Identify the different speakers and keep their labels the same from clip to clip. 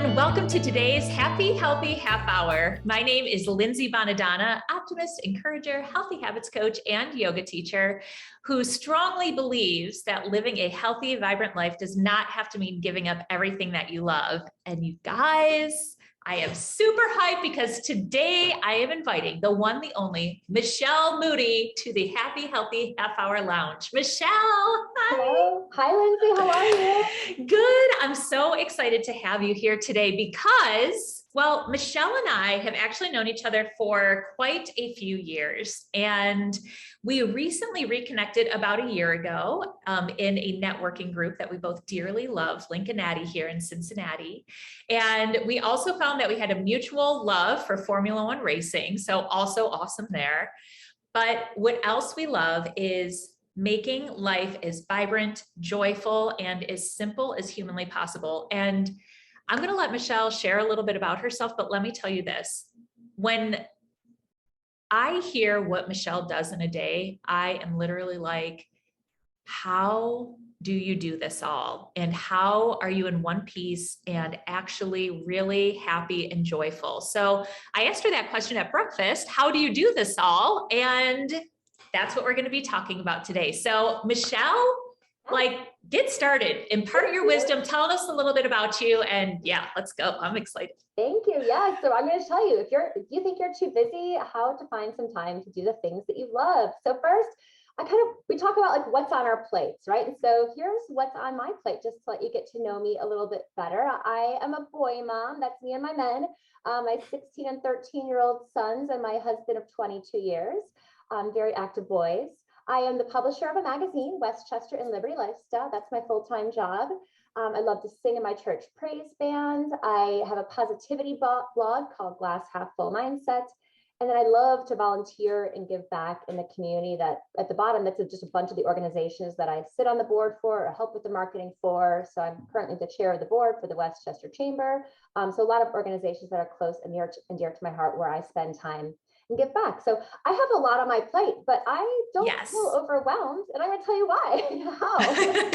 Speaker 1: everyone. Welcome to today's Happy Healthy Half Hour. My name is Lindsay Bonadonna, optimist, encourager, healthy habits coach, and yoga teacher who strongly believes that living a healthy, vibrant life does not have to mean giving up everything that you love. And you guys, I am super hyped because today I am inviting the one, the only, Michelle Moody to the Happy Healthy Half Hour Lounge. Michelle, hi.
Speaker 2: Hello. Hi, Lindsay. How are you?
Speaker 1: Good. I'm so excited to have you here today because, well, Michelle and I have actually known each other for quite a few years. And we recently reconnected about a year ago in a networking group that we both dearly love, Lincolnati here in Cincinnati. And we also found that we had a mutual love for Formula One racing. So also awesome there. But what else we love is making life as vibrant, joyful, and as simple as humanly possible. And I'm going to let Michelle share a little bit about herself, but let me tell you this. When I hear what Michelle does in a day, I am literally like, how do you do this all? And how are you in one piece and actually really happy and joyful? So I asked her that question at breakfast. How do you do this all? And that's what we're going to be talking about today. So Michelle, get started, impart your wisdom, tell us a little bit about you, and yeah, let's go. I'm excited.
Speaker 2: Thank you. Yeah. So I'm going to tell you, if you think you're too busy, how to find some time to do the things that you love. So first, we talk about like what's on our plates, right? And so here's what's on my plate, just to let you get to know me a little bit better. I am a boy mom. That's me and my men, my 16 and 13-year-old sons, and my husband of 22 years. Very active boys. I am the publisher of a magazine, Westchester and Liberty Lifestyle. That's my full-time job. I love to sing in my church praise band. I have a positivity blog called Glass Half Full Mindset. And then I love to volunteer and give back in the community. That at the bottom, that's just a bunch of the organizations that I sit on the board for or help with the marketing for. So I'm currently the chair of the board for the Westchester Chamber. So a lot of organizations that are close and dear to my heart where I spend time and give back. So I have a lot on my plate, but I don't feel overwhelmed. And I'm going to tell you why. How?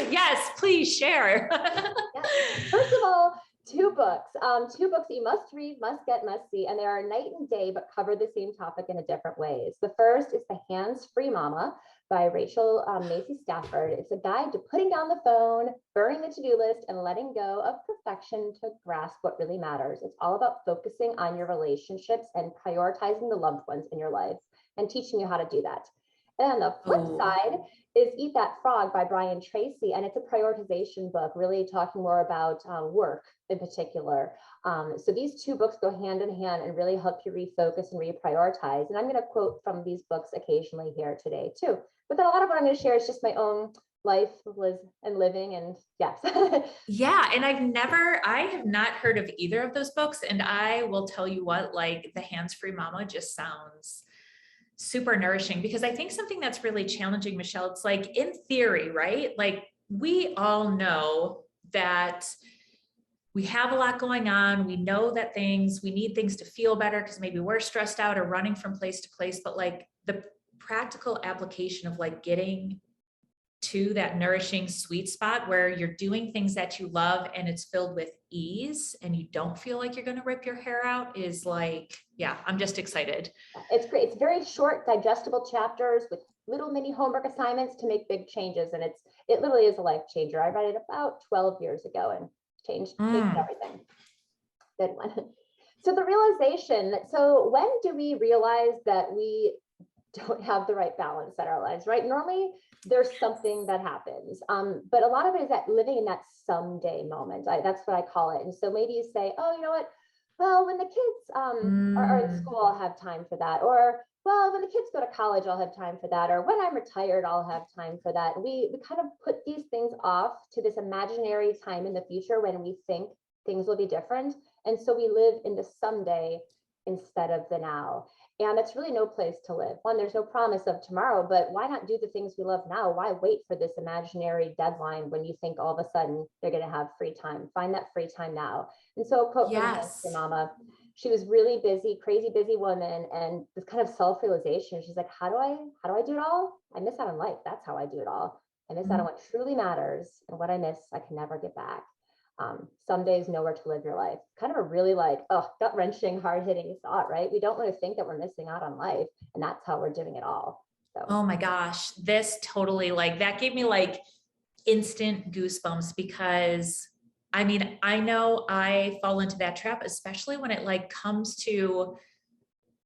Speaker 1: Yes, please share.
Speaker 2: Yes. First of all, two books that you must read, must get, must see, and they are night and day, but cover the same topic in a different ways. The first is The Hands-Free Mama by Rachel Macy Stafford. It's a guide to putting down the phone, burning the to-do list, and letting go of perfection to grasp what really matters. It's all about focusing on your relationships and prioritizing the loved ones in your life and teaching you how to do that. And on the flip side is Eat That Frog by Brian Tracy. And it's a prioritization book, really talking more about work in particular. So these two books go hand in hand and really help you refocus and reprioritize. And I'm going to quote from these books occasionally here today too. But then a lot of what I'm going to share is just my own life and living, and yes.
Speaker 1: Yeah. And I have not heard of either of those books. And I will tell you what, like The Hands-Free Mama just sounds super nourishing, because I think something that's really challenging, Michelle, it's like in theory, right? Like we all know that we have a lot going on. We know that we need things to feel better because maybe we're stressed out or running from place to place, but like the practical application of like getting to that nourishing sweet spot where you're doing things that you love and it's filled with ease and you don't feel like you're going to rip your hair out is like, yeah, I'm just excited.
Speaker 2: It's great. It's very short, digestible chapters with little mini homework assignments to make big changes. And it literally is a life changer. I read it about 12 years ago and changed everything. Good one. So the realization so when do we realize that we don't have the right balance in our lives, right? Normally there's something that happens, but a lot of it is that living in that someday moment. That's what I call it. And so maybe you say, oh, you know what? Well, when the kids are in school, I'll have time for that. Or, well, when the kids go to college, I'll have time for that. Or when I'm retired, I'll have time for that. And we kind of put these things off to this imaginary time in the future when we think things will be different. And so we live in the someday instead of the now. And it's really no place to live. One, there's no promise of tomorrow, but why not do the things we love now? Why wait for this imaginary deadline when you think all of a sudden they're going to have free time? Find that free time now. And so a quote from my mama, she was really busy, crazy busy woman, and this kind of self-realization. She's like, how do I do it all? I miss out on life. That's how I do it all. I miss out on what truly matters, and what I miss, I can never get back. Some days nowhere to live your life. Kind of a really like, oh, gut-wrenching, hard-hitting thought, right? We don't want to think that we're missing out on life, and that's how we're doing it all. So.
Speaker 1: Oh my gosh, this totally, like, that gave me like instant goosebumps, because I mean, I know I fall into that trap, especially when it like comes to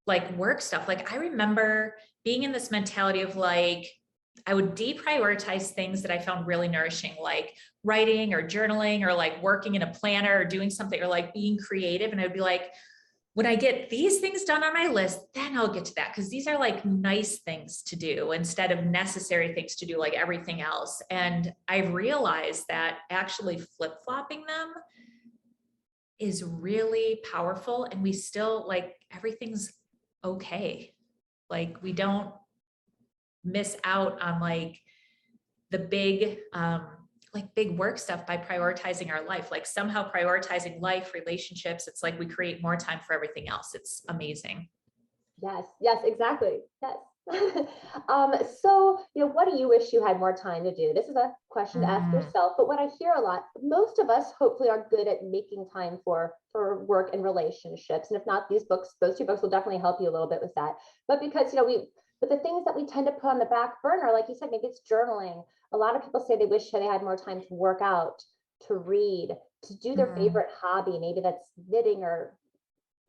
Speaker 1: like work stuff. Like I remember being in this mentality of like, I would deprioritize things that I found really nourishing, like writing or journaling or like working in a planner or doing something or like being creative. And I'd be like, when I get these things done on my list, then I'll get to that. Cause these are like nice things to do instead of necessary things to do, like everything else. And I've realized that actually flip-flopping them is really powerful, and we still like everything's okay. Like we don't miss out on like the big like big work stuff by prioritizing our life, like somehow prioritizing life, relationships. It's like we create more time for everything else. It's amazing.
Speaker 2: Yes, yes, exactly. Yes. So, what do you wish you had more time to do? This is a question to ask
Speaker 1: Mm,
Speaker 2: yourself, but what I hear a lot, most of us hopefully are good at making time for work and relationships. And if not, those two books will definitely help you a little bit with that. But because, but the things that we tend to put on the back burner, like you said, maybe it's journaling. A lot of people say they wish they had more time to work out, to read, to do their
Speaker 1: mm,
Speaker 2: favorite hobby. Maybe that's knitting or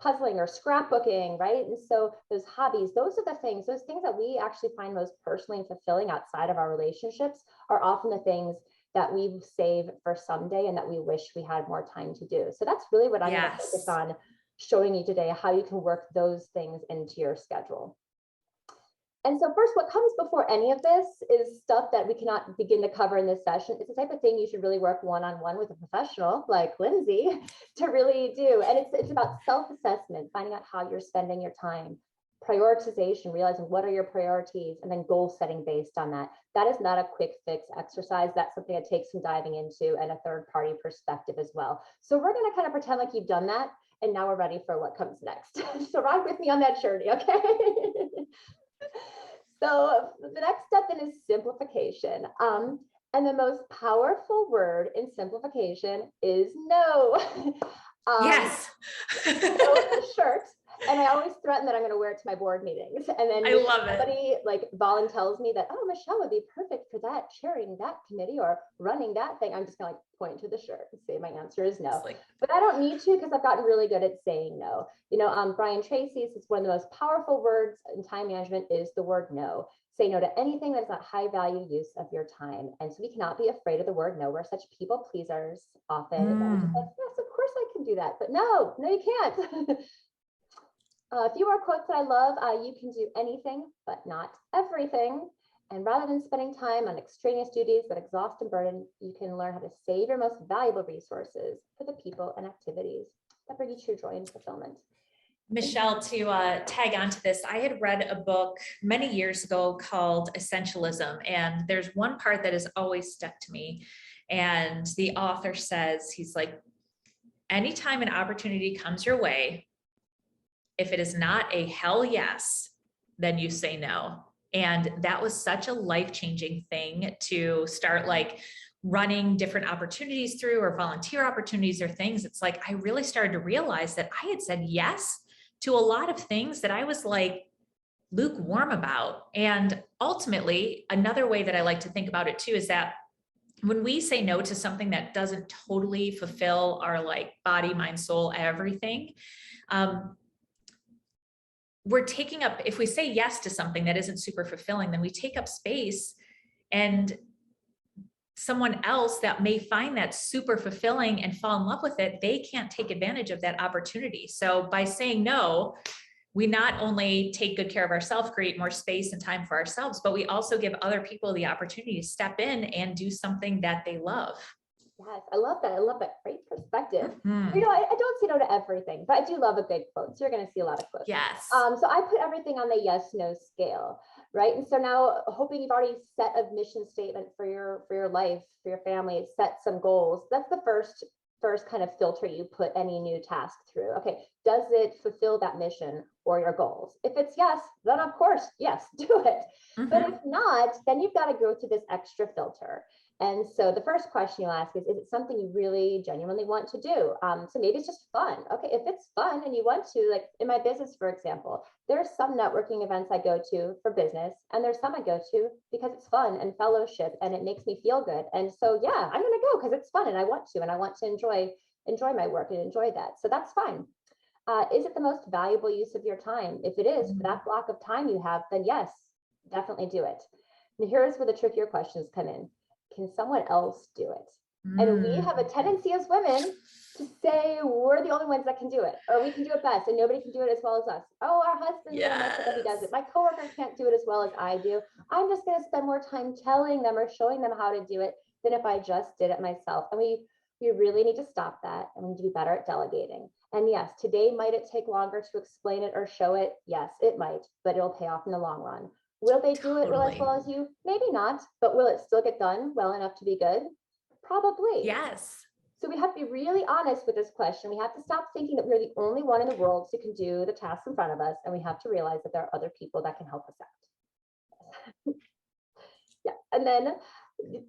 Speaker 2: puzzling or scrapbooking, right? And so those hobbies, those things that we actually find most personally fulfilling outside of our relationships are often the things that we save for someday and that we wish we had more time to do. So that's really what I'm going to focus
Speaker 1: yes.
Speaker 2: on showing you today, how you can work those things into your schedule. And so first, what comes before any of this is stuff that we cannot begin to cover in this session. It's the type of thing you should really work one-on-one with a professional like Lindsay to really do. And it's about self-assessment, finding out how you're spending your time, prioritization, realizing what are your priorities, and then goal setting based on that. That is not a quick fix exercise. That's something that takes some diving into and a third-party perspective as well. So we're going to kind of pretend like you've done that, and now we're ready for what comes next. So ride with me on that journey, okay? So the next step then is simplification. And the most powerful word in simplification is no.
Speaker 1: Yes.
Speaker 2: No is a shirt. And I always threaten that I'm going to wear it to my board meetings. And then
Speaker 1: I love it.
Speaker 2: somebody like volunteers me that, oh, Michelle would be perfect for that, chairing that committee or running that thing. I'm just going to like point to the shirt and say my answer is no.
Speaker 1: Like,
Speaker 2: But I don't need to, because I've gotten really good at saying no. Brian Tracy's, it's one of the most powerful words in time management is the word no. Say no to anything that is not high value use of your time. And so we cannot be afraid of the word no. We're such people pleasers often. And I'm just like, yes, of course I can do that. But no, you can't. A few more quotes that I love. You can do anything, but not everything. And rather than spending time on extraneous duties that exhaust and burden, you can learn how to save your most valuable resources for the people and activities that bring you true joy and fulfillment.
Speaker 1: Michelle, to tag onto this, I had read a book many years ago called Essentialism, and there's one part that has always stuck to me. And the author says, he's like, anytime an opportunity comes your way, if it is not a hell yes, then you say no. And that was such a life-changing thing to start like running different opportunities through, or volunteer opportunities or things. It's like, I really started to realize that I had said yes to a lot of things that I was like lukewarm about. And ultimately, another way that I like to think about it too is that when we say no to something that doesn't totally fulfill our like body, mind, soul, everything, we're taking up, if we say yes to something that isn't super fulfilling, then we take up space, and someone else that may find that super fulfilling and fall in love with it, they can't take advantage of that opportunity. So by saying no, we not only take good care of ourselves, create more space and time for ourselves, but we also give other people the opportunity to step in and do something that they love.
Speaker 2: Yes, I love that. I love that. Great perspective.
Speaker 1: Mm-hmm.
Speaker 2: I don't say no to everything, but I do love a good quote. So you're going to see a lot of quotes.
Speaker 1: Yes.
Speaker 2: So I put everything on the yes, no scale, right? And so now, hoping you've already set a mission statement for your life, for your family, set some goals. That's the first kind of filter you put any new task through. Okay, does it fulfill that mission or your goals? If it's yes, then of course, yes, do it.
Speaker 1: Mm-hmm.
Speaker 2: But if not, then you've got to go through this extra filter. And so the first question you ask is it something you really genuinely want to do? So maybe it's just fun. Okay, if it's fun and you want to, like in my business, for example, there's some networking events I go to for business, and there's some I go to because it's fun and fellowship and it makes me feel good. And so, yeah, I'm going to go because it's fun and I want to enjoy my work and enjoy that. So that's fine. Is it the most valuable use of your time? If it is, for that block of time you have, then yes, definitely do it. And here's where the trickier questions come in. Can someone else do it? And we have a tendency as women to say we're the only ones that can do it, or we can do it best and nobody can do it as well as us. Oh, our husband's gonna mess up if he does it. My coworker can't do it as well as I do. I'm just gonna spend more time telling them or showing them how to do it than if I just did it myself. And we really need to stop that, and we need to be better at delegating. And yes, today might it take longer to explain it or show it? Yes, it might, but it'll pay off in the long run. Will they do it as well as you? Maybe not, but will it still get done well enough to be good? Probably.
Speaker 1: Yes.
Speaker 2: So we have to be really honest with this question. We have to stop thinking that we're the only one in the world who can do the tasks in front of us, and we have to realize that there are other people that can help us out. Yeah, and then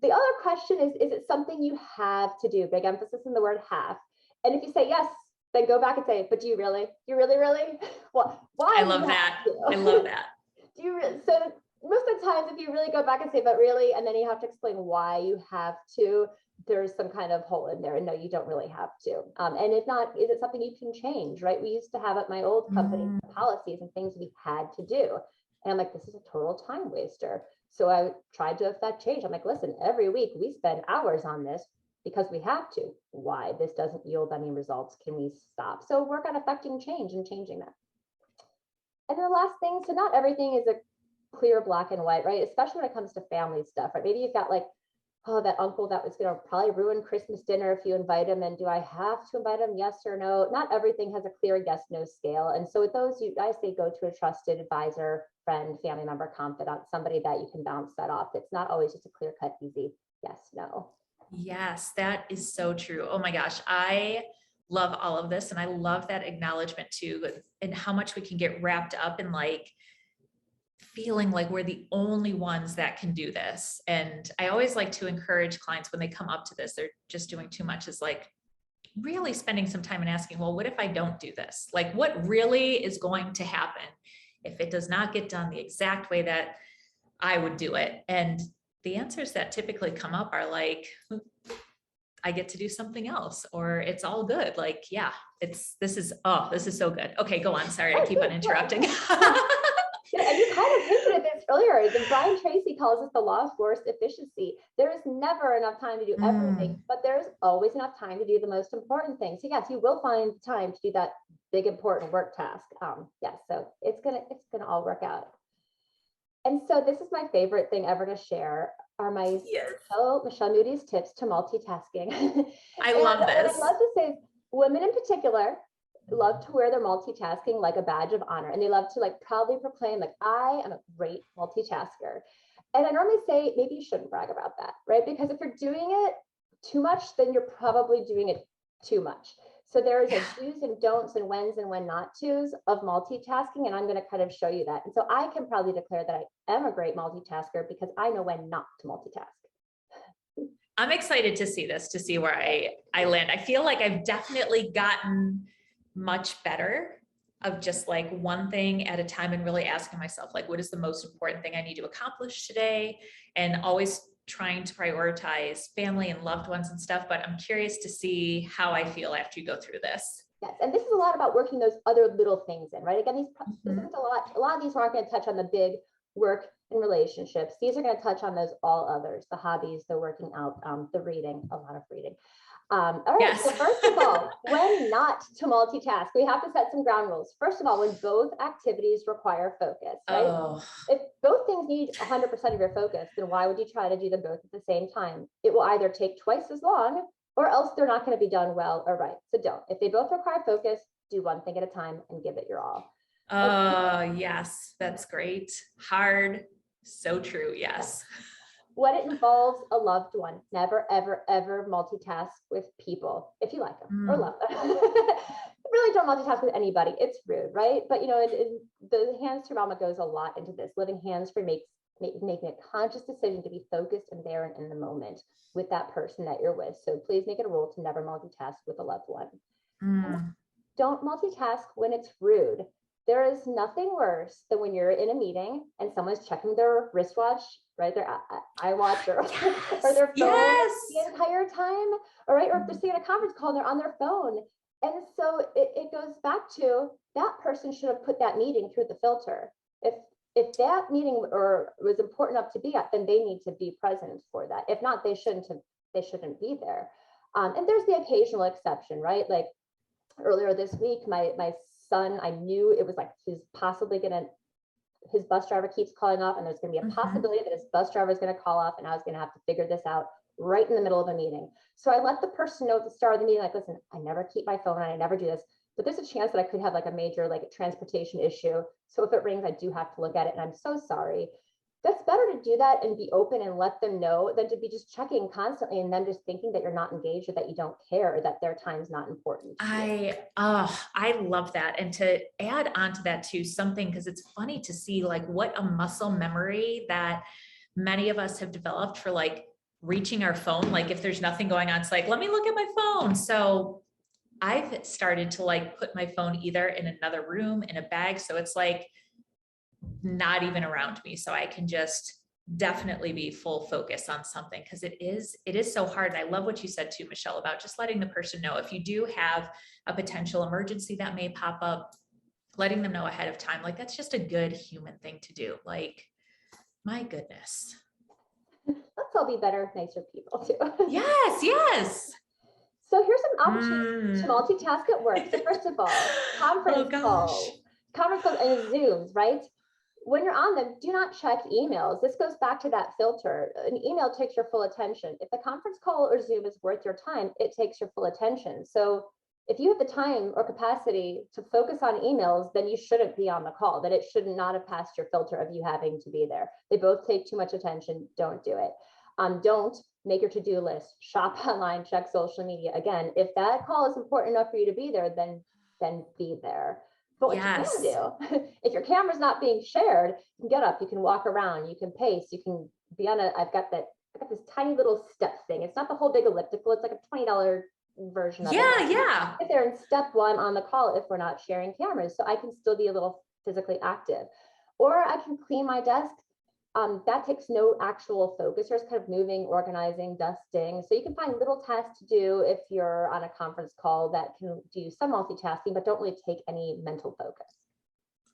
Speaker 2: the other question is it something you have to do? Big emphasis on the word have. And if you say yes, then go back and say, but do you really? You really? Well, why?
Speaker 1: I love that. I love that.
Speaker 2: Do you really? So most of the times, if you really go back and say, but really, and then you have to explain why you have to, there's some kind of hole in there. And no, you don't really have to. And if not, is it something you can change, right? We used to have at my old company policies and things we had to do. And I'm like, this is a total time waster. So I tried to affect change. I'm like, listen, every week we spend hours on this because we have to. Why? This doesn't yield any results. Can we stop? So work on affecting change and changing that. And then the last thing, so not everything is a clear black and white, right? Especially when it comes to family stuff, right? Maybe you've got like, oh, that uncle that was going to probably ruin Christmas dinner if you invite him. And do I have to invite him? Yes or no? Not everything has a clear yes, no scale. And so with those, I say go to a trusted advisor, friend, family member, confidant, somebody that you can bounce that off. It's not always just a clear cut, easy yes, no.
Speaker 1: Yes, that is so true. Oh my gosh. I love all of this. And I love that acknowledgement too, and how much we can get wrapped up in like feeling like we're the only ones that can do this. And I always like to encourage clients when they come up to this, they're just doing too much, is like really spending some time and asking, well, what if I don't do this? Like what really is going to happen if it does not get done the exact way that I would do it? And the answers that typically come up are like, I get to do something else, or it's all good. Like, yeah, this is so good. Okay, go on. Sorry, I keep on interrupting.
Speaker 2: Yeah, and you kind of hinted at this earlier. Brian Tracy calls this the law of forced efficiency. There is never enough time to do everything, but there's always enough time to do the most important things. So yes, you will find time to do that big important work task. Yes, so it's gonna all work out. And so this is my favorite thing ever to share are my Michelle Moody's tips to multitasking.
Speaker 1: I love this.
Speaker 2: What I love to say is women in particular love to wear their multitasking like a badge of honor. And they love to like proudly proclaim like, I am a great multitasker. And I normally say, maybe you shouldn't brag about that, right? Because if you're doing it too much, then you're probably doing it too much. So there is a do's and don'ts and when's and when not to's of multitasking. And I'm going to kind of show you that. And so I can proudly declare that I am a great multitasker because I know when not to multitask.
Speaker 1: I'm excited to see this, to see where I land. I feel like I've definitely gotten much better of just like one thing at a time and really asking myself, like, what is the most important thing I need to accomplish today? And always trying to prioritize family and loved ones and stuff. But I'm curious to see how I feel after you go through this.
Speaker 2: Yes, and this is a lot about working those other little things in, right? Again, this is a lot of these aren't going to touch on the big work and relationships. These are going to touch on those all others, the hobbies, the working out, the reading, a lot of reading. All right, yes. So first of all, when not to multitask, we have to set some ground rules. First of all, when both activities require focus, right? If both things need 100% of your focus, then why would you try to do them both at the same time? It will either take twice as long or else they're not going to be done well or right. So don't. If they both require focus, do one thing at a time and give it your all.
Speaker 1: Yes, that's great. Hard. So true. Yes.
Speaker 2: When it involves a loved one, never, ever, ever multitask with people if you like them or love them. Really don't multitask with anybody. It's rude, right? But you know, the hands-free mama goes a lot into this. Living hands-free making a conscious decision to be focused and there and in the moment with that person that you're with. So please make it a rule to never multitask with a loved one. Don't multitask when it's rude. There is nothing worse than when you're in a meeting and someone's checking their wristwatch, right? Their iWatch or, or their phone the entire time, all right? Or if they're sitting in a conference call and they're on their phone. And so it goes back to that person should have put that meeting through the filter. If that meeting was important enough to be at, then they need to be present for that. If not, they shouldn't be there. And there's the occasional exception, right? Like earlier this week, my son, I knew it was like he's possibly his bus driver keeps calling off, and there's going to be a possibility that his bus driver is going to call off, and I was going to have to figure this out right in the middle of a meeting. So I let the person know at the start of the meeting, like, listen, I never keep my phone and I never do this, but there's a chance that I could have like a major like transportation issue. So if it rings, I do have to look at it, and I'm so sorry. That's better to do that and be open and let them know than to be just checking constantly and then just thinking that you're not engaged or that you don't care or that their time's not important.
Speaker 1: I love that. And to add on to that too, something, because it's funny to see like what a muscle memory that many of us have developed for like reaching our phone. Like if there's nothing going on, it's like, let me look at my phone. So I've started to like put my phone either in another room, in a bag. So it's like not even around me. So I can just definitely be full focus on something, because it is so hard. And I love what you said too, Michelle, about just letting the person know if you do have a potential emergency that may pop up, letting them know ahead of time. Like that's just a good human thing to do. Like, my goodness.
Speaker 2: Let's all be better, nicer people too.
Speaker 1: Yes.
Speaker 2: So here's some opportunities to multitask at work. So first of all, conference calls and Zooms, right? When you're on them, do not check emails. This goes back to that filter. An email takes your full attention. If the conference call or Zoom is worth your time, it takes your full attention. So if you have the time or capacity to focus on emails, then you shouldn't be on the call, that it should not have passed your filter of you having to be there. They both take too much attention. Don't do it. Don't make your to-do list, shop online, check social media. Again, if that call is important enough for you to be there, then be there. But what you can do, if your camera's not being shared, you can get up, you can walk around, you can pace, you can be on I've got this tiny little step thing. It's not the whole big elliptical, it's like a $20 version of it.
Speaker 1: Yeah.
Speaker 2: Get there in step one on the call if we're not sharing cameras. So I can still be a little physically active. Or I can clean my desk. That takes no actual focus. You're just kind of moving, organizing, dusting. So you can find little tasks to do if you're on a conference call that can do some multitasking, but don't really take any mental focus.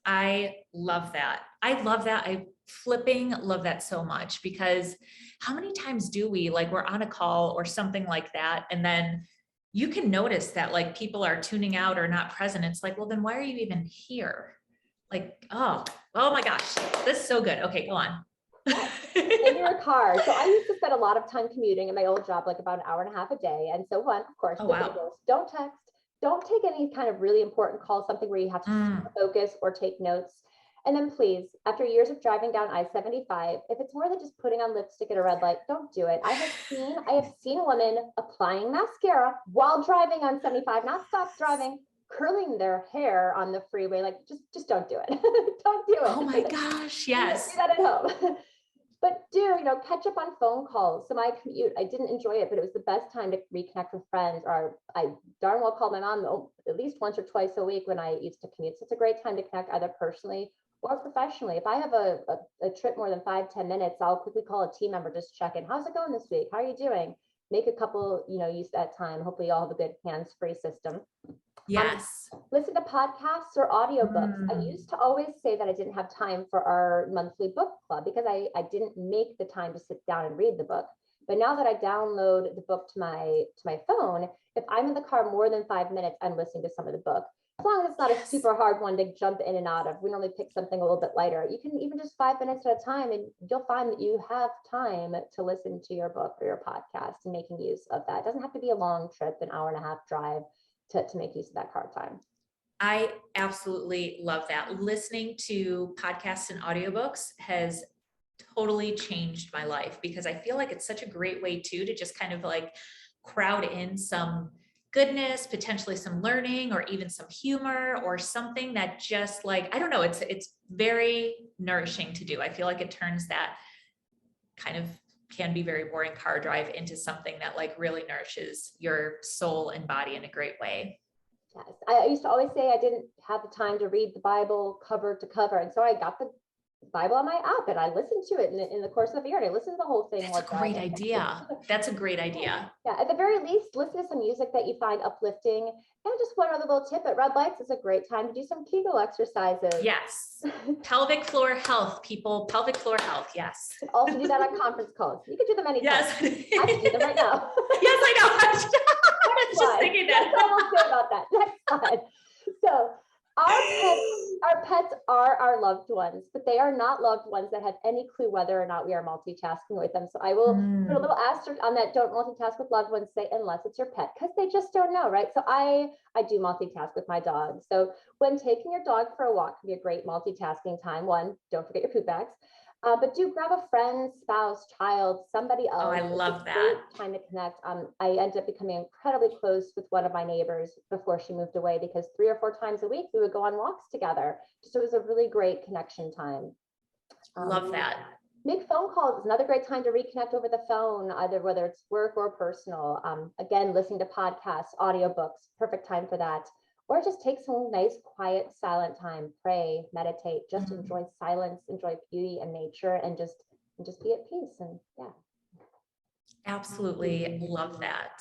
Speaker 1: I love that. I flipping love that so much, because how many times do we like, we're on a call or something like that, and then you can notice that like people are tuning out or not present. It's like, well, then why are you even here? Like, oh my gosh, this is so good. Okay, go on.
Speaker 2: In your car. So I used to spend a lot of time commuting in my old job, like about an hour and a half a day. And so one, of course, don't text, don't take any kind of really important call, something where you have to focus or take notes. And then please, after years of driving down I-75, if it's more than just putting on lipstick at a red light, don't do it. I have seen women applying mascara while driving on 75, not stop driving, curling their hair on the freeway. Like just don't do it. Don't do it.
Speaker 1: Oh my gosh, yes.
Speaker 2: Do that at home. But catch up on phone calls. So my commute, I didn't enjoy it, but it was the best time to reconnect with friends. Or I darn well called my mom at least once or twice a week when I used to commute. So it's a great time to connect either personally or professionally. If I have a trip more than 5-10 minutes, I'll quickly call a team member, just check in. How's it going this week? How are you doing? Make a couple, use that time. Hopefully you all have a good hands-free system.
Speaker 1: Yes.
Speaker 2: Listen to podcasts or audiobooks. I used to always say that I didn't have time for our monthly book club because I didn't make the time to sit down and read the book. But now that I download the book to my phone, if I'm in the car more than 5 minutes, I'm listening to some of the book. As long as it's not a super hard one to jump in and out of. We normally pick something a little bit lighter. You can even just 5 minutes at a time, and you'll find that you have time to listen to your book or your podcast and making use of that. It doesn't have to be a long trip, an hour and a half drive to make use of that car time.
Speaker 1: I absolutely love that. Listening to podcasts and audiobooks has totally changed my life, because I feel like it's such a great way too to just kind of like crowd in some goodness, potentially some learning, or even some humor, or something that just like, I don't know, it's very nourishing to do. I feel like it turns that kind of can be very boring car drive into something that like really nourishes your soul and body in a great way.
Speaker 2: Yes. I used to always say I didn't have the time to read the Bible cover to cover. And so I got the Bible on my app and I listened to it in the course of a year. And I listened to the whole thing.
Speaker 1: That's a great idea. That's a great idea.
Speaker 2: Yeah, at the very least, listen to some music that you find uplifting. And just one other little tip, at red lights is a great time to do some Kegel exercises.
Speaker 1: Yes. Pelvic floor health, people. Pelvic floor health. Yes.
Speaker 2: You can also do that on conference calls. You can do them anytime.
Speaker 1: Yes.
Speaker 2: I can do them right now.
Speaker 1: Yes, I know. I was just thinking that.
Speaker 2: That's all I'll say about that. Next slide. So our pets are our loved ones, but they are not loved ones that have any clue whether or not we are multitasking with them. So I will put a little asterisk on that. Don't multitask with loved ones, say, unless it's your pet, because they just don't know, right? So I do multitask with my dog. So when taking your dog for a walk can be a great multitasking time. One, don't forget your poop bags. But do grab a friend, spouse, child, somebody else.
Speaker 1: Oh, I love
Speaker 2: it's a
Speaker 1: that.
Speaker 2: great time to connect. I ended up becoming incredibly close with one of my neighbors before she moved away, because 3 or 4 times a week we would go on walks together. So it was a really great connection time.
Speaker 1: Love that.
Speaker 2: Make phone calls is another great time to reconnect over the phone, either whether it's work or personal. Again, listening to podcasts, audiobooks, perfect time for that. Or just take some nice, quiet, silent time, pray, meditate, just enjoy silence, enjoy beauty and nature, and just be at peace. And yeah.
Speaker 1: Absolutely love that.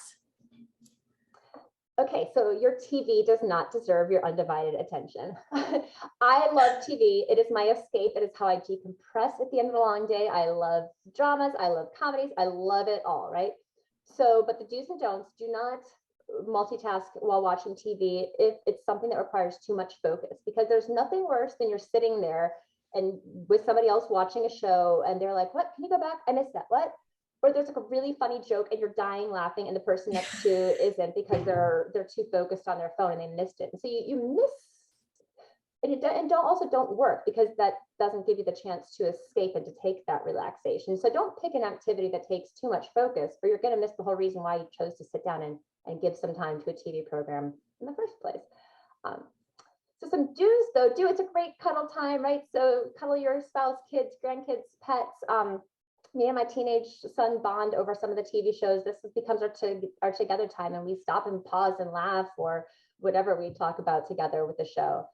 Speaker 2: Okay, so your TV does not deserve your undivided attention. I love TV. It is my escape. It is how I decompress at the end of a long day. I love dramas. I love comedies. I love it all, right? So, but the do's and don'ts, do not multitask while watching TV if it's something that requires too much focus, because there's nothing worse than you're sitting there and with somebody else watching a show and they're like, what, can you go back? I missed that. What? Or there's like a really funny joke and you're dying laughing and the person next to isn't, because they're too focused on their phone and they missed it. And so you miss, and don't work, because that doesn't give you the chance to escape and to take that relaxation. So don't pick an activity that takes too much focus, or you're going to miss the whole reason why you chose to sit down and give some time to a TV program in the first place. So some do's though, it's a great cuddle time, right? So cuddle your spouse, kids, grandkids, pets. Me and my teenage son bond over some of the TV shows. This becomes our together time, and we stop and pause and laugh, or whatever we talk about together with the show.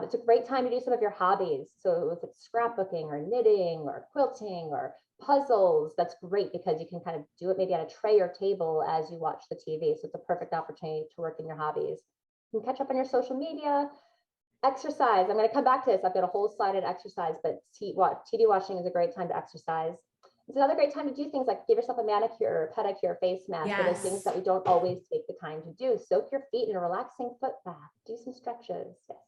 Speaker 2: It's a great time to do some of your hobbies. So if it's scrapbooking or knitting or quilting or puzzles, that's great, because you can kind of do it maybe at a tray or table as you watch the TV. So it's a perfect opportunity to work in your hobbies. You can catch up on your social media. Exercise. I'm going to come back to this. I've got a whole slide on exercise, but TV watching is a great time to exercise. It's another great time to do things like give yourself a manicure, pedicure, face mask. Yes. Those things that we don't always take the time to do. Soak your feet in a relaxing foot bath. Do some stretches. Yes.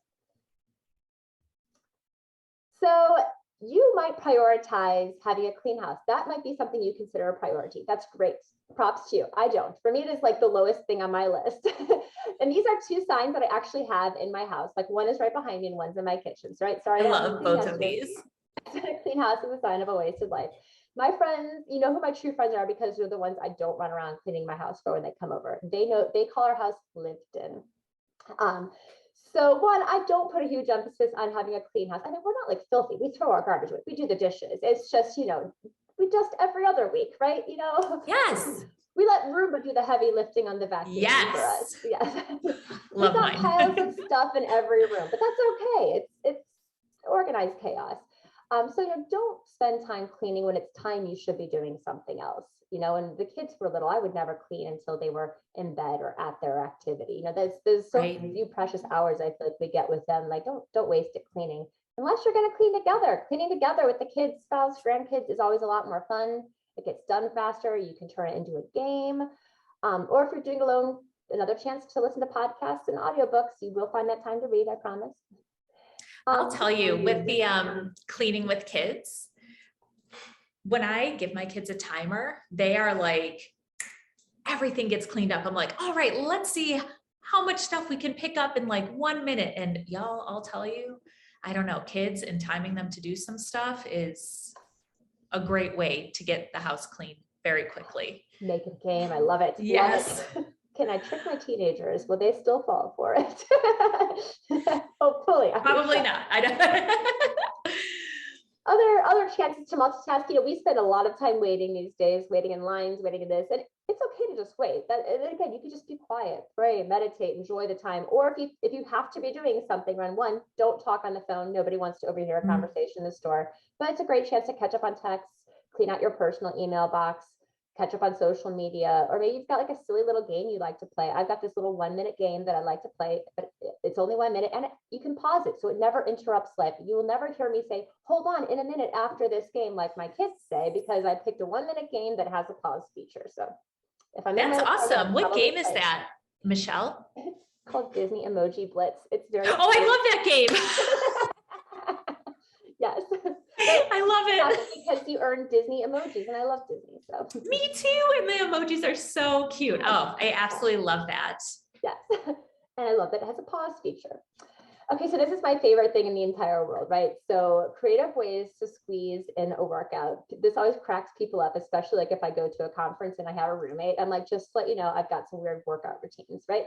Speaker 2: So you might prioritize having a clean house. That might be something you consider a priority. That's great. Props to you. I don't. For me, it is like the lowest thing on my list. And these are 2 signs that I actually have in my house. Like one is right behind me and one's in my kitchen. So, right. Sorry.
Speaker 1: I love both of these.
Speaker 2: A clean house is a sign of a wasted life. My friends, you know who my true friends are, because they're the ones I don't run around cleaning my house for when they come over. They call our house lived in. So one, I don't put a huge emphasis on having a clean house. I mean, we're not like filthy. We throw our garbage away. We do the dishes. It's just, we dust every other week, right?
Speaker 1: Yes.
Speaker 2: We let Roomba do the heavy lifting on the vacuum for us. Yes. We've got piles of stuff in every room, but that's okay. It's organized chaos. So don't spend time cleaning when it's time you should be doing something else. And the kids were little, I would never clean until they were in bed or at their activity. There's so few precious hours I feel like we get with them. Like don't waste it cleaning, unless you're going to clean together. Cleaning together with the kids, spouse, grandkids is always a lot more fun. It gets done faster. You can turn it into a game. Or if you're doing alone, another chance to listen to podcasts and audiobooks. You will find that time to read, I promise.
Speaker 1: I'll tell you, with the cleaning with kids, when I give my kids a timer, they are like, everything gets cleaned up. I'm like, all right, let's see how much stuff we can pick up in like 1 minute. And y'all, I'll tell you, I don't know, kids and timing them to do some stuff is a great way to get the house clean very quickly.
Speaker 2: Make it a game. I love it.
Speaker 1: Yes.
Speaker 2: Love it. Can I trick my teenagers? Will they still fall for it? Hopefully.
Speaker 1: Probably not. I don't.
Speaker 2: Other chances to multitask, we spend a lot of time waiting these days, waiting in lines, waiting in this, and it's okay to just wait. And again, you can just be quiet, pray, meditate, enjoy the time. Or if you have to be doing something, run one, don't talk on the phone. Nobody wants to overhear a conversation in the store, but it's a great chance to catch up on texts, clean out your personal email box, catch up on social media, or maybe you've got like a silly little game you like to play. I've got this little 1-minute game that I like to play, but it's only 1 minute and you can pause it so it never interrupts life. You will never hear me say, hold on in a minute after this game, like my kids say, because I picked a 1-minute game that has a pause feature. So if I'm
Speaker 1: That's awesome. What game is that, Michelle?
Speaker 2: It's called Disney Emoji Blitz. It's very
Speaker 1: I love that game.
Speaker 2: Yes.
Speaker 1: I love it.
Speaker 2: Because you earn Disney emojis and I love Disney. So
Speaker 1: me too. And the emojis are so cute. Oh, I absolutely love that.
Speaker 2: Yes. And I love that it has a pause feature. Okay, so this is my favorite thing in the entire world, right? So creative ways to squeeze in a workout. This always cracks people up, especially like if I go to a conference and I have a roommate. I'm like, just let you know, I've got some weird workout routines, right?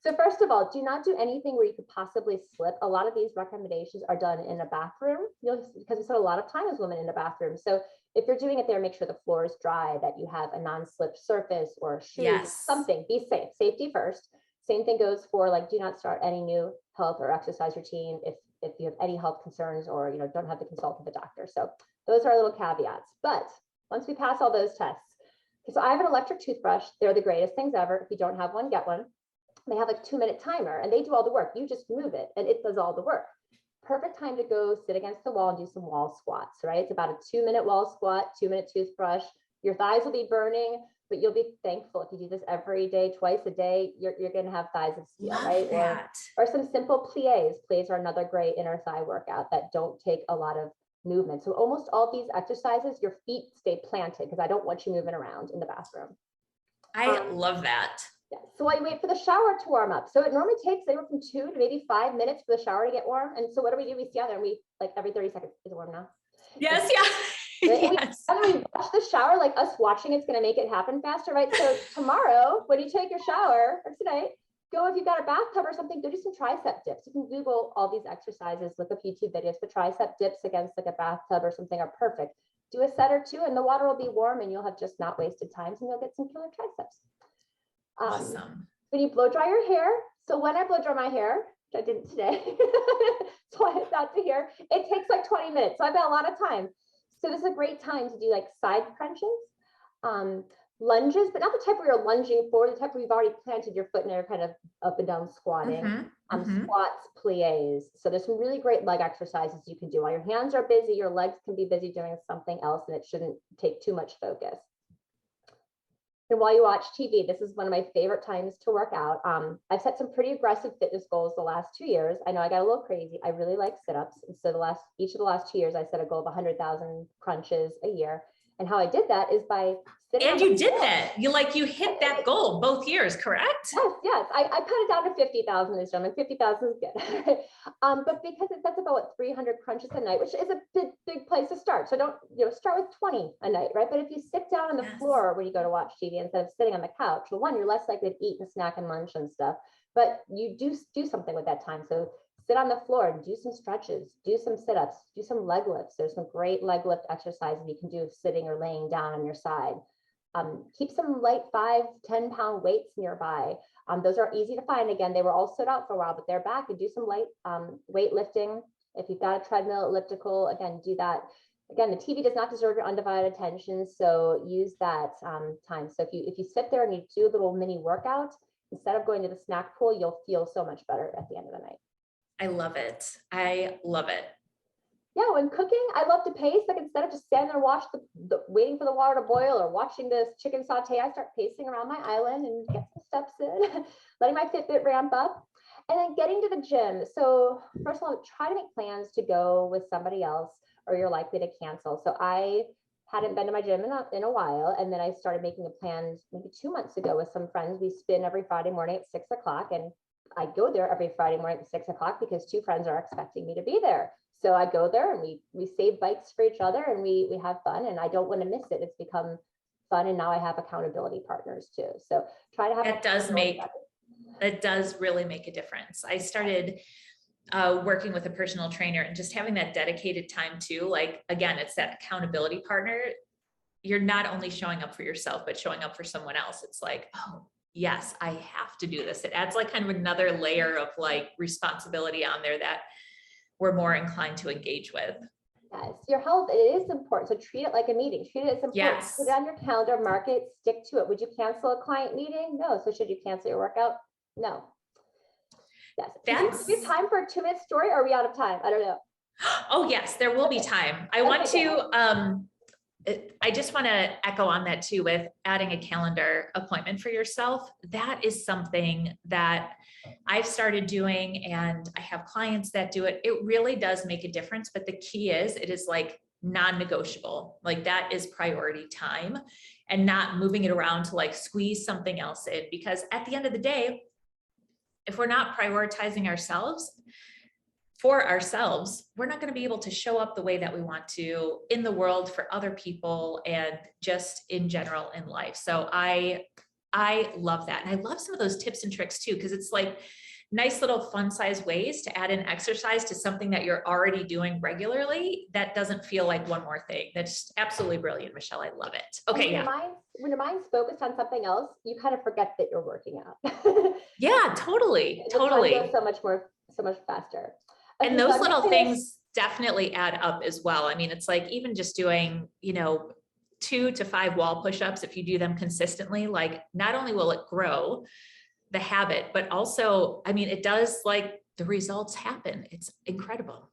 Speaker 2: So first of all, do not do anything where you could possibly slip. A lot of these recommendations are done in a bathroom, because we spend a lot of time as women in the bathroom. So if you're doing it there, make sure the floor is dry, that you have a non-slip surface or shoes, something. Be safe. Safety first. Same thing goes for like, do not start any new health or exercise routine if you have any health concerns or don't have to consult with a doctor. So those are little caveats. But once we pass all those tests, so I have an electric toothbrush. They're the greatest things ever. If you don't have one, get one. They have like 2-minute timer and they do all the work. You just move it and it does all the work. Perfect time to go sit against the wall and do some wall squats, right? It's about a 2-minute wall squat, 2-minute toothbrush. Your thighs will be burning, but you'll be thankful if you do this every day, twice a day. You're going to have thighs of steel, right? Or some simple plies. Plies are another great inner thigh workout that don't take a lot of movement. So almost all these exercises, your feet stay planted because I don't want you moving around in the bathroom.
Speaker 1: I love that.
Speaker 2: Yeah. So while you wait for the shower to warm up, so it normally takes anywhere from 2 to maybe 5 minutes for the shower to get warm. And so what do? We stand there and we like every 30 seconds, is it warm now?
Speaker 1: Yes, yeah.
Speaker 2: Yes. And we watch the shower, like us watching it's going to make it happen faster, right? So tomorrow, when you take your shower, or tonight, go, if you've got a bathtub or something, go do some tricep dips. You can Google all these exercises, look up YouTube videos, but tricep dips against like a bathtub or something are perfect. Do a set or two and the water will be warm and you'll have just not wasted times and you'll get some killer triceps.
Speaker 1: Awesome.
Speaker 2: When you blow dry your hair, so when I blow dry my hair, which I didn't today, so I hit that to here, it takes like 20 minutes. So I've got a lot of time. So this is a great time to do like side crunches, lunges, but not the type where you're lunging forward, the type where you've already planted your foot and you're kind of up and down squatting. Squats, plies. So there's some really great leg exercises you can do while your hands are busy, your legs can be busy doing something else and it shouldn't take too much focus. And while you watch TV, this is one of my favorite times to work out. I've set some pretty aggressive fitness goals the last 2 years. I know I got a little crazy. I really like sit-ups. And so each of the last 2 years, I set a goal of 100,000 crunches a year. And how I did that is by sitting.
Speaker 1: And you did that. You hit that goal both years, correct?
Speaker 2: Yes. I cut it down to 50,000 this time, and 50,000 is good. But because that's about 300 crunches a night, which is a big place to start. So don't start with 20 a night, right? But if you sit down on the floor when you go to watch TV instead of sitting on the couch, well, one, you're less likely to eat and snack and munch and stuff. But you do something with that time. So sit on the floor and do some stretches, do some sit-ups, do some leg lifts. There's some great leg lift exercises you can do sitting or laying down on your side. Keep some light 5-10 pound weights nearby. Those are easy to find. Again, they were all stood out for a while, but they're back. And do some light weightlifting. If you've got a treadmill, elliptical, again, do that. Again, the TV does not deserve your undivided attention, so use that time. So if you sit there and you do a little mini workout, instead of going to the snack pool, you'll feel so much better at the end of the night.
Speaker 1: I love it. I love it.
Speaker 2: Yeah, when cooking, I love to pace. Like instead of just standing there, waiting for the water to boil or watching this chicken saute, I start pacing around my island and get some steps in, letting my Fitbit ramp up, and then getting to the gym. So first of all, try to make plans to go with somebody else, or you're likely to cancel. So I hadn't been to my gym in a while, and then I started making a plan maybe 2 months ago with some friends. We spin every Friday morning at 6 o'clock, and I go there every Friday morning at 6 o'clock because 2 friends are expecting me to be there. So I go there and we save bikes for each other and we have fun, and I don't want to miss it. It's become fun. And now I have accountability partners too. So try to have
Speaker 1: that does really make a difference. I started working with a personal trainer and just having that dedicated time too. Like, again, it's that accountability partner. You're not only showing up for yourself, but showing up for someone else. It's like, oh yes, I have to do this. It adds like kind of another layer of like responsibility on there that we're more inclined to engage with.
Speaker 2: Yes, your health, it is important. So treat it like a meeting. Treat it as important.
Speaker 1: Yes.
Speaker 2: Put it on your calendar, mark it, stick to it. Would you cancel a client meeting? No. So should you cancel your workout? No. Yes. Do you have time for a 2-minute story, or are we out of time? I don't know.
Speaker 1: Oh yes, there will be time. I just want to echo on that too, with adding a calendar appointment for yourself. That is something that I've started doing, and I have clients that do it. It really does make a difference. But the key is, it is like non-negotiable. Like that is priority time, and not moving it around to like squeeze something else in. Because at the end of the day, if we're not prioritizing ourselves, we're not going to be able to show up the way that we want to in the world for other people and just in general in life. So I love that. And I love some of those tips and tricks too, because it's like nice little fun size ways to add in exercise to something that you're already doing regularly. That doesn't feel like one more thing. That's absolutely brilliant, Michelle. I love it. Okay.
Speaker 2: When your mind's focused on something else, you kind of forget that you're working out.
Speaker 1: Yeah, totally.
Speaker 2: The time goes so much faster. Okay,
Speaker 1: and those little things definitely add up as well. I mean, it's like even just doing, 2 to 5 wall push-ups, if you do them consistently, like not only will it grow the habit, but also, I mean, it does, like, the results happen. It's incredible.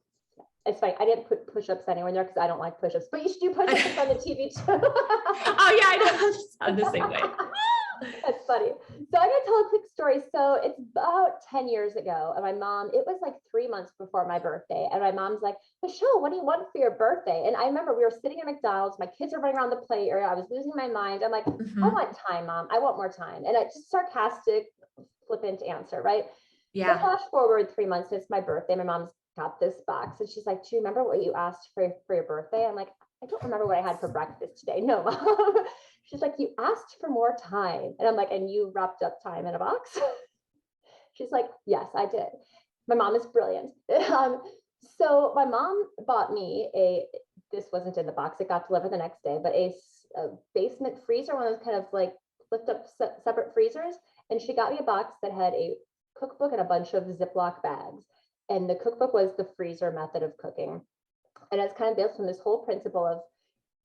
Speaker 2: It's funny. I didn't put push-ups anywhere in there because I don't like push-ups, but you should do push-ups on the TV too.
Speaker 1: Oh yeah, I know. I'm the same way.
Speaker 2: That's funny. So I'm going to tell a quick story. So it's about 10 years ago, and my mom, it was like 3 months before my birthday. And my mom's like, Michelle, what do you want for your birthday? And I remember we were sitting at McDonald's, my kids are running around the play area. I was losing my mind. I'm like, I want time, Mom. I want more time. And I just sarcastic, flippant answer, right?
Speaker 1: Yeah.
Speaker 2: So flash forward 3 months, it's my birthday. My mom's got this box and she's like, do you remember what you asked for your birthday? I'm like, I don't remember what I had for breakfast today. No, Mom. She's like, you asked for more time. And I'm like, and you wrapped up time in a box? She's like, yes, I did. My mom is brilliant. So my mom bought me this wasn't in the box, it got delivered the next day, but a basement freezer, one of those kind of like lift up separate freezers. And she got me a box that had a cookbook and a bunch of Ziploc bags. And the cookbook was the freezer method of cooking. And it's kind of based on this whole principle of,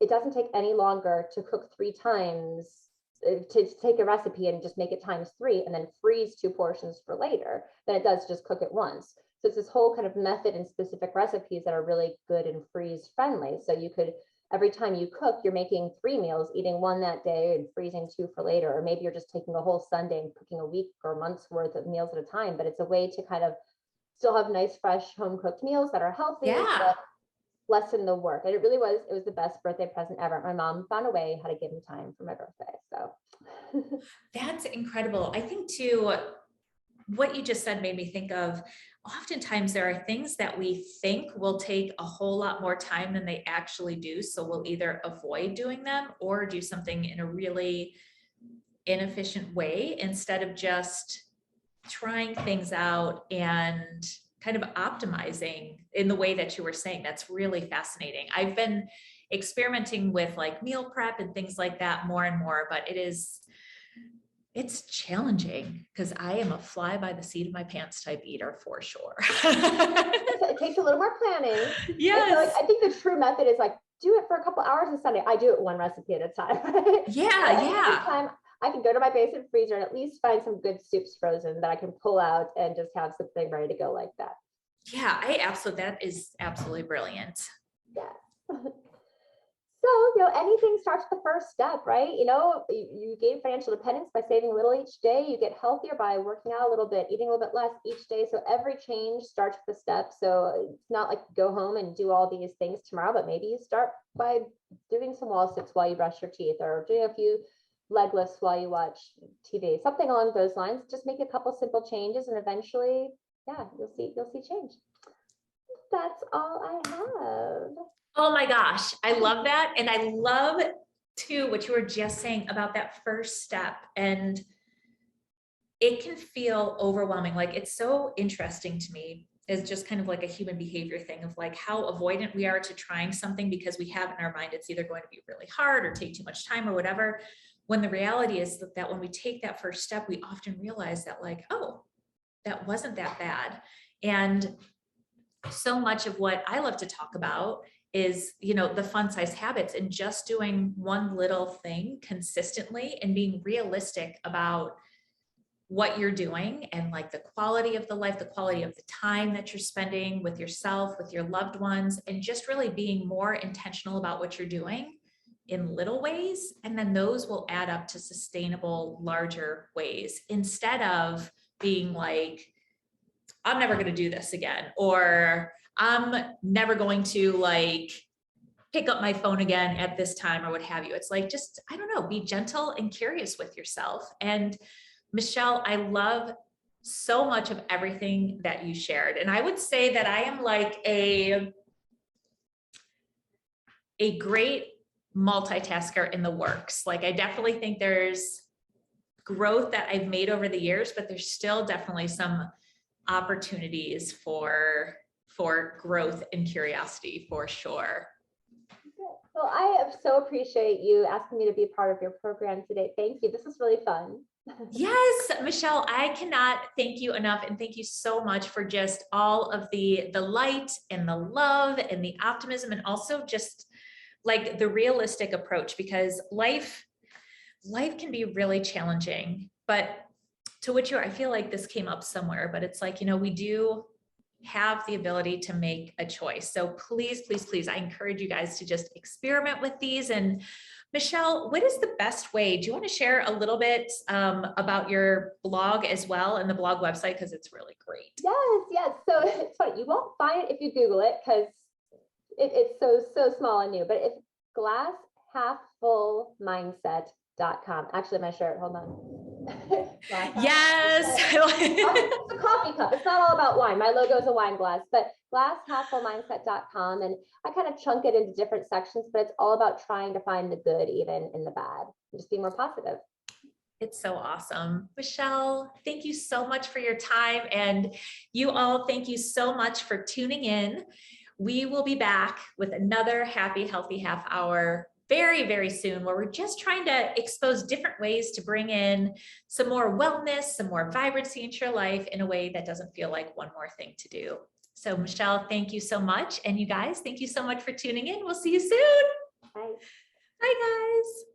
Speaker 2: it doesn't take any longer to cook 3 times, to take a recipe and just make it times 3 and then freeze 2 portions for later than it does just cook it once. So it's this whole kind of method and specific recipes that are really good and freeze friendly. So you could, every time you cook, you're making 3 meals, eating 1 that day and freezing 2 for later. Or maybe you're just taking a whole Sunday and cooking a week or a month's worth of meals at a time. But it's a way to kind of still have nice, fresh, home cooked meals that are healthy.
Speaker 1: Yeah.
Speaker 2: Lessen the work. And it was the best birthday present ever. My mom found a way how to give me time for my birthday. So
Speaker 1: that's incredible. I think too, what you just said made me think of, oftentimes there are things that we think will take a whole lot more time than they actually do. So we'll either avoid doing them or do something in a really inefficient way instead of just trying things out and kind of optimizing in the way that you were saying. That's really fascinating. I've been experimenting with like meal prep and things like that more and more, but it's challenging because I am a fly by the seat of my pants type eater for sure.
Speaker 2: It takes a little more planning.
Speaker 1: Yes.
Speaker 2: So, like, I think the true method is like, do it for a couple hours on Sunday. I do it 1 recipe at a time. Right?
Speaker 1: Yeah.
Speaker 2: Time I can go to my basement freezer and at least find some good soups frozen that I can pull out and just have something ready to go like that.
Speaker 1: Yeah, that is absolutely brilliant.
Speaker 2: Yeah. So, anything starts with the first step, right? You gain financial independence by saving a little each day. You get healthier by working out a little bit, eating a little bit less each day. So every change starts with a step. So it's not like you go home and do all these things tomorrow, but maybe you start by doing some wall sits while you brush your teeth, or doing a few leg lifts while you watch TV, something along those lines. Just make a couple simple changes and eventually, yeah, you'll see change. That's all I have.
Speaker 1: Oh my gosh, I love that. And I love to what you were just saying about that first step. And it can feel overwhelming. Like, it's so interesting to me is just kind of like a human behavior thing of like how avoidant we are to trying something because we have in our mind it's either going to be really hard or take too much time or whatever. When the reality is that when we take that first step, we often realize that like, oh, that wasn't that bad. And so much of what I love to talk about is, the fun size habits and just doing one little thing consistently and being realistic about what you're doing and like the quality of the life, the quality of the time that you're spending with yourself, with your loved ones, and just really being more intentional about what you're doing in little ways. And then those will add up to sustainable, larger ways instead of being like, I'm never going to do this again, or I'm never going to like pick up my phone again at this time or what have you. It's like, just, I don't know, be gentle and curious with yourself. And Michelle, I love so much of everything that you shared. And I would say that I am like a great multitasker in the works. Like, I definitely think there's growth that I've made over the years, but there's still definitely some opportunities for growth and curiosity for sure.
Speaker 2: Well, I so appreciate you asking me to be a part of your program today. Thank you. This was really fun.
Speaker 1: Yes, Michelle, I cannot thank you enough. And thank you so much for just all of the light and the love and the optimism, and also just like the realistic approach, because life can be really challenging. But to which I feel like this came up somewhere, but it's like, we do have the ability to make a choice. So please, please, please, I encourage you guys to just experiment with these. And Michelle, what is the best way? Do you want to share a little bit about your blog as well, and the blog website, because it's really great?
Speaker 2: Yes. So it's funny. You won't find it if you Google it because it's so small and new, but it's glasshalffullmindset.com. Actually, my shirt, hold on.
Speaker 1: Yes.
Speaker 2: It's a coffee cup. It's not all about wine. My logo is a wine glass, but glasshalffullmindset.com. And I kind of chunk it into different sections, but it's all about trying to find the good even in the bad and just be more positive.
Speaker 1: It's so awesome. Michelle, thank you so much for your time. And you all, thank you so much for tuning in. We will be back with another happy, healthy half hour very, very soon, where we're just trying to expose different ways to bring in some more wellness, some more vibrancy into your life in a way that doesn't feel like one more thing to do. So Michelle, thank you so much. And you guys, thank you so much for tuning in. We'll see you soon.
Speaker 2: Bye.
Speaker 1: Bye, guys.